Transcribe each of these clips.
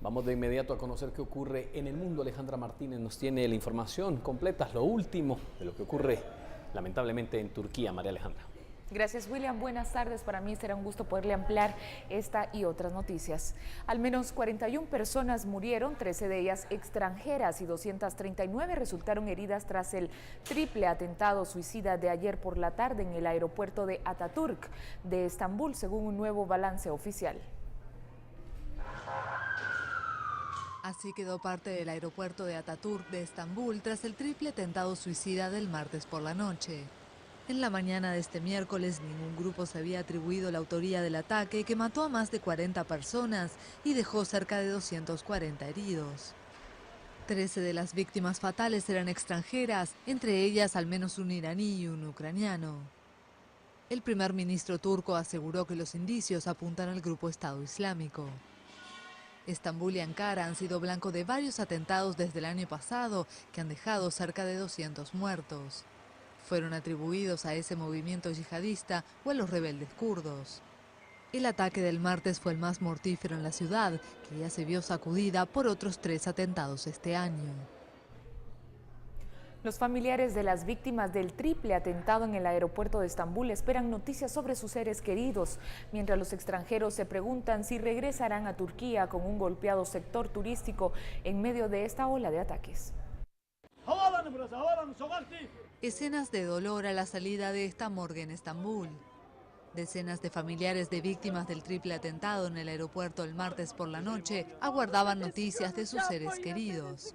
Vamos de inmediato a conocer qué ocurre en el mundo. Alejandra Martínez nos tiene la información completa, lo último de lo que ocurre lamentablemente en Turquía. María Alejandra. Gracias, William. Buenas tardes. Para mí será un gusto poderle ampliar esta y otras noticias. Al menos 41 personas murieron, 13 de ellas extranjeras y 239 resultaron heridas tras el triple atentado suicida de ayer por la tarde en el aeropuerto de Atatürk de Estambul, según un nuevo balance oficial. Así quedó parte del aeropuerto de Atatürk de Estambul tras el triple atentado suicida del martes por la noche. En la mañana de este miércoles, ningún grupo se había atribuido la autoría del ataque que mató a más de 40 personas y dejó cerca de 240 heridos. 13 de las víctimas fatales eran extranjeras, entre ellas al menos un iraní y un ucraniano. El primer ministro turco aseguró que los indicios apuntan al grupo Estado Islámico. Estambul y Ankara han sido blanco de varios atentados desde el año pasado que han dejado cerca de 200 muertos. Fueron atribuidos a ese movimiento yihadista o a los rebeldes kurdos. El ataque del martes fue el más mortífero en la ciudad, que ya se vio sacudida por otros 3 atentados este año. Los familiares de las víctimas del triple atentado en el aeropuerto de Estambul esperan noticias sobre sus seres queridos, mientras los extranjeros se preguntan si regresarán a Turquía con un golpeado sector turístico en medio de esta ola de ataques. Escenas de dolor a la salida de esta morgue en Estambul. Decenas de familiares de víctimas del triple atentado en el aeropuerto el martes por la noche aguardaban noticias de sus seres queridos.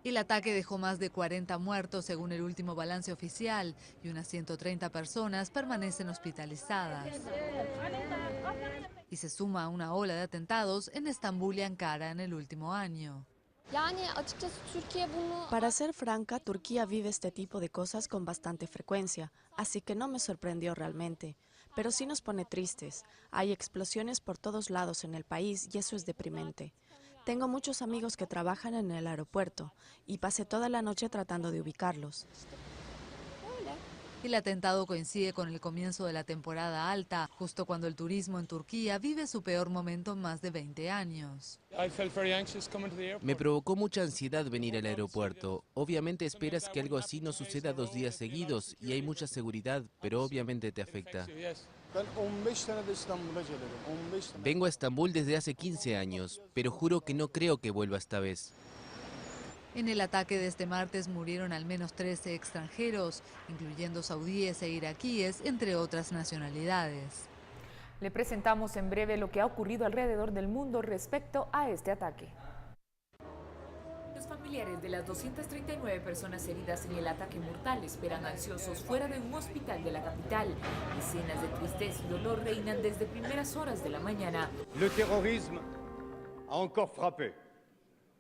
El ataque dejó más de 40 muertos según el último balance oficial y unas 130 personas permanecen hospitalizadas. Y se suma a una ola de atentados en Estambul y Ankara en el último año. Para ser franca, Turquía vive este tipo de cosas con bastante frecuencia, así que no me sorprendió realmente. Pero sí nos pone tristes. Hay explosiones por todos lados en el país y eso es deprimente. Tengo muchos amigos que trabajan en el aeropuerto y pasé toda la noche tratando de ubicarlos. El atentado coincide con el comienzo de la temporada alta, justo cuando el turismo en Turquía vive su peor momento en más de 20 años. Me provocó mucha ansiedad venir al aeropuerto. Obviamente esperas que algo así no suceda 2 días seguidos y hay mucha seguridad, pero obviamente te afecta. Vengo a Estambul desde hace 15 años, pero juro que no creo que vuelva esta vez. En el ataque de este martes murieron al menos 13 extranjeros, incluyendo saudíes e iraquíes, entre otras nacionalidades. Le presentamos en breve lo que ha ocurrido alrededor del mundo respecto a este ataque. Los familiares de las 239 personas heridas en el ataque mortal esperan ansiosos fuera de un hospital de la capital. Escenas de tristeza y dolor reinan desde primeras horas de la mañana. Le terrorisme a encore frappé.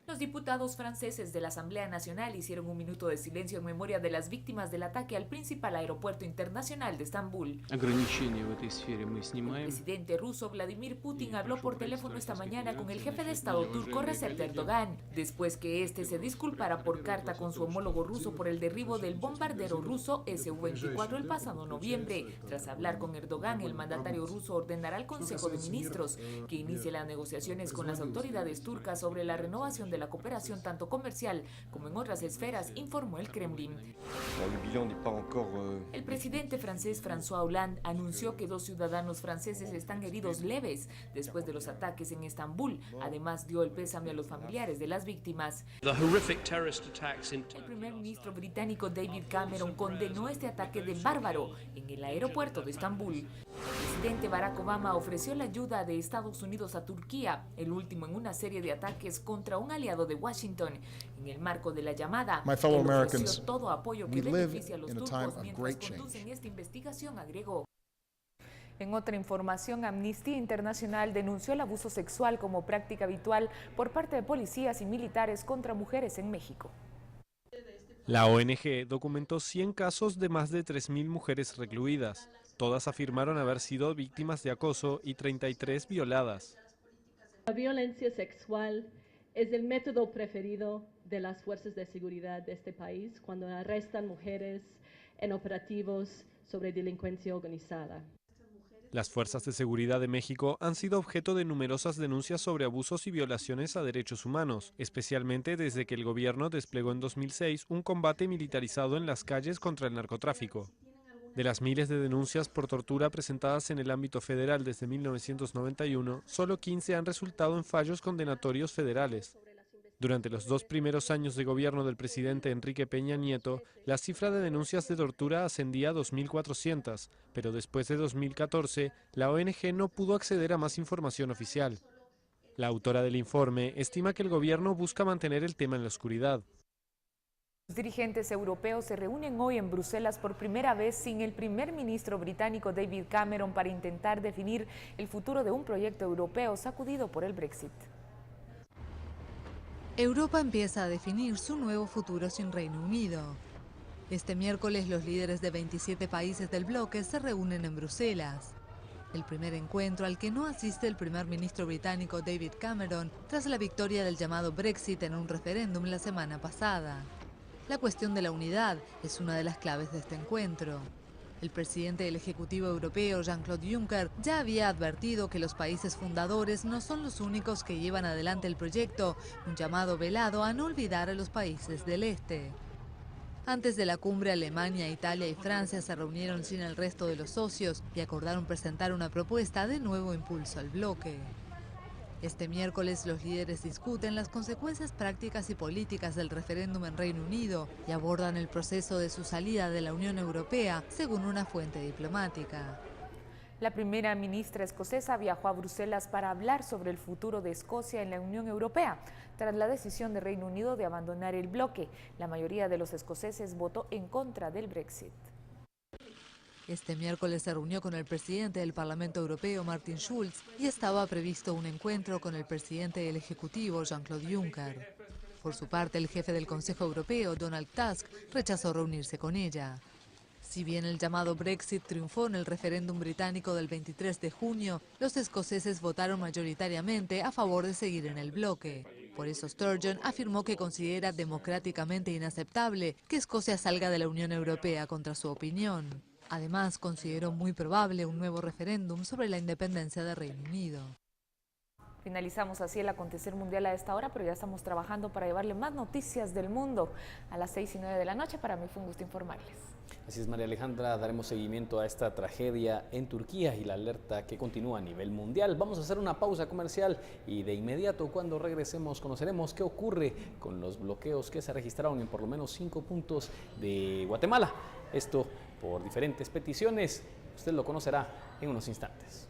Los diputados franceses de la Asamblea Nacional hicieron un minuto de silencio en memoria de las víctimas del ataque al principal aeropuerto internacional de Estambul. El presidente ruso Vladimir Putin habló por teléfono esta mañana con el jefe de Estado turco Recep Erdogan, después que este se disculpara por carta con su homólogo ruso por el derribo del bombardero ruso Su-24 el pasado noviembre. Tras hablar con Erdogan, el mandatario ruso ordenará al Consejo de Ministros que inicie las negociaciones con las autoridades turcas sobre la renovación de la cooperación tanto comercial como en otras esferas, informó el Kremlin. El presidente francés François Hollande anunció que 2 ciudadanos franceses están heridos leves después de los ataques en Estambul. Además, dio el pésame a los familiares de las víctimas. El primer ministro británico David Cameron condenó este ataque de bárbaro en el aeropuerto de Estambul. El presidente Barack Obama ofreció la ayuda de Estados Unidos a Turquía, el último en una serie de ataques contra un aliado de Washington, en el marco de la llamada ofreció todo apoyo que beneficia a los turcos mientras conducen esta investigación, agregó. En otra información, Amnistía Internacional denunció el abuso sexual como práctica habitual por parte de policías y militares contra mujeres en México. La ONG documentó 100 casos de más de 3.000 mujeres recluidas. Todas afirmaron haber sido víctimas de acoso y 33 violadas. La violencia sexual es el método preferido de las fuerzas de seguridad de este país cuando arrestan mujeres en operativos sobre delincuencia organizada. Las fuerzas de seguridad de México han sido objeto de numerosas denuncias sobre abusos y violaciones a derechos humanos, especialmente desde que el gobierno desplegó en 2006 un combate militarizado en las calles contra el narcotráfico. De las miles de denuncias por tortura presentadas en el ámbito federal desde 1991, solo 15 han resultado en fallos condenatorios federales. Durante los 2 primeros años de gobierno del presidente Enrique Peña Nieto, la cifra de denuncias de tortura ascendía a 2.400, pero después de 2014, la ONG no pudo acceder a más información oficial. La autora del informe estima que el gobierno busca mantener el tema en la oscuridad. Los dirigentes europeos se reúnen hoy en Bruselas por primera vez sin el primer ministro británico David Cameron para intentar definir el futuro de un proyecto europeo sacudido por el Brexit. Europa empieza a definir su nuevo futuro sin Reino Unido. Este miércoles los líderes de 27 países del bloque se reúnen en Bruselas. El primer encuentro al que no asiste el primer ministro británico David Cameron tras la victoria del llamado Brexit en un referéndum la semana pasada. La cuestión de la unidad es una de las claves de este encuentro. El presidente del Ejecutivo Europeo, Jean-Claude Juncker, ya había advertido que los países fundadores no son los únicos que llevan adelante el proyecto, un llamado velado a no olvidar a los países del este. Antes de la cumbre, Alemania, Italia y Francia se reunieron sin el resto de los socios y acordaron presentar una propuesta de nuevo impulso al bloque. Este miércoles los líderes discuten las consecuencias prácticas y políticas del referéndum en Reino Unido y abordan el proceso de su salida de la Unión Europea, según una fuente diplomática. La primera ministra escocesa viajó a Bruselas para hablar sobre el futuro de Escocia en la Unión Europea, tras la decisión del Reino Unido de abandonar el bloque. La mayoría de los escoceses votó en contra del Brexit. Este miércoles se reunió con el presidente del Parlamento Europeo, Martin Schulz, y estaba previsto un encuentro con el presidente del Ejecutivo, Jean-Claude Juncker. Por su parte, el jefe del Consejo Europeo, Donald Tusk, rechazó reunirse con ella. Si bien el llamado Brexit triunfó en el referéndum británico del 23 de junio, los escoceses votaron mayoritariamente a favor de seguir en el bloque. Por eso Sturgeon afirmó que considera democráticamente inaceptable que Escocia salga de la Unión Europea contra su opinión. Además, consideró muy probable un nuevo referéndum sobre la independencia de Reino Unido. Finalizamos así el acontecer mundial a esta hora, pero ya estamos trabajando para llevarle más noticias del mundo a las 6:09 de la noche. Para mí fue un gusto informarles. Así es, María Alejandra, daremos seguimiento a esta tragedia en Turquía y la alerta que continúa a nivel mundial. Vamos a hacer una pausa comercial y de inmediato, cuando regresemos, conoceremos qué ocurre con los bloqueos que se registraron en por lo menos 5 puntos de Guatemala. Esto por diferentes peticiones. Usted lo conocerá en unos instantes.